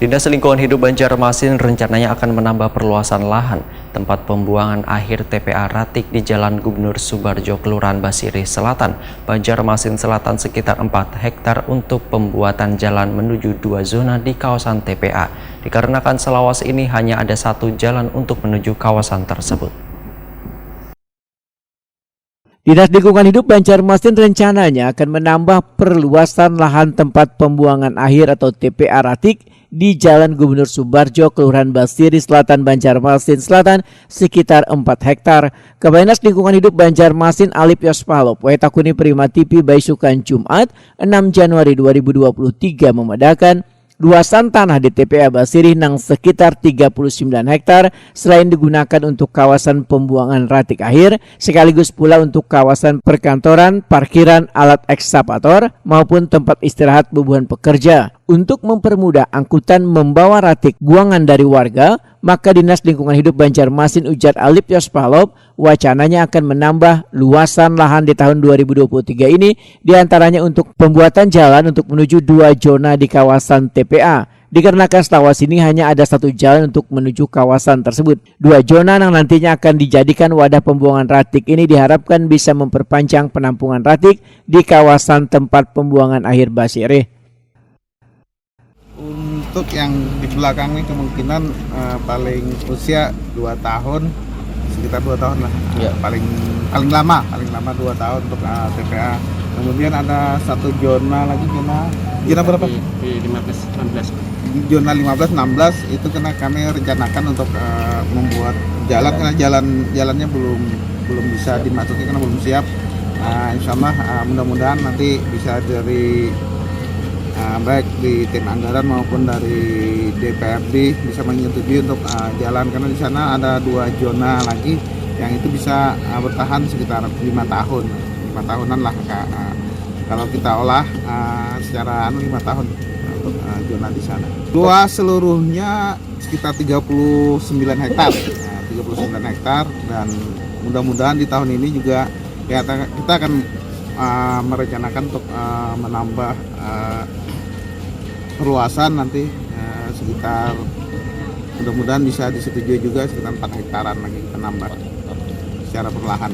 Dinas Lingkungan Hidup Banjarmasin rencananya akan menambah perluasan lahan tempat pembuangan akhir TPA Ratik di Jalan Gubernur Subarjo, Kelurahan Basirih Selatan, Banjarmasin Selatan sekitar 4 hektar untuk pembuatan jalan menuju 2 zona di kawasan TPA. Dikarenakan selawas ini hanya ada 1 jalan untuk menuju kawasan tersebut. Dinas Lingkungan Hidup Banjarmasin rencananya akan menambah perluasan lahan tempat pembuangan akhir atau TPA Ratik di Jalan Gubernur Subarjo, Kelurahan Basirih Selatan, Banjarmasin Selatan sekitar 4 hektar. Kepala Dinas Lingkungan Hidup Banjarmasin Alip Yospalop, Wetakuni Prima TV Baisukan Jumat 6 Januari 2023 memadakan luasan tanah di TPA Basirih nang sekitar 39 hektar selain digunakan untuk kawasan pembuangan ratik akhir sekaligus pula untuk kawasan perkantoran, parkiran, alat ekskavator maupun tempat istirahat bebuan pekerja. Untuk mempermudah angkutan membawa ratik buangan dari warga, maka Dinas Lingkungan Hidup Banjarmasin ujar Alip Yospalop wacananya akan menambah luasan lahan di tahun 2023 ini diantaranya untuk pembuatan jalan untuk menuju 2 zona di kawasan TPA. Dikarenakan setawas ini hanya ada 1 jalan untuk menuju kawasan tersebut. 2 zona yang nantinya akan dijadikan wadah pembuangan ratik ini diharapkan bisa memperpanjang penampungan ratik di kawasan tempat pembuangan akhir Basirih. Untuk yang di belakang ini kemungkinan paling usia 2 tahun, sekitar 2 tahun lah, ya. paling lama 2 tahun untuk TPA. Kemudian ada 1 zona lagi, zona berapa? Di 15-16. Zona 15-16 itu kena kami rencanakan untuk membuat jalan karena jalannya belum bisa dimasuki karena belum siap. Insya Allah mudah-mudahan nanti bisa dari baik di tim anggaran maupun dari DPRD bisa menyetujui untuk jalan karena di sana ada 2 zona lagi yang itu bisa bertahan sekitar 5 tahunan lah kalau kita olah secara 5 tahun untuk zona di sana. Luas seluruhnya sekitar 39 hektar, 39 hektar dan mudah-mudahan di tahun ini juga ya, kita akan merencanakan untuk menambah perluasan nanti sekitar mudah-mudahan bisa disetujui juga sekitar 4 hektaran lagi kita nambah secara perlahan.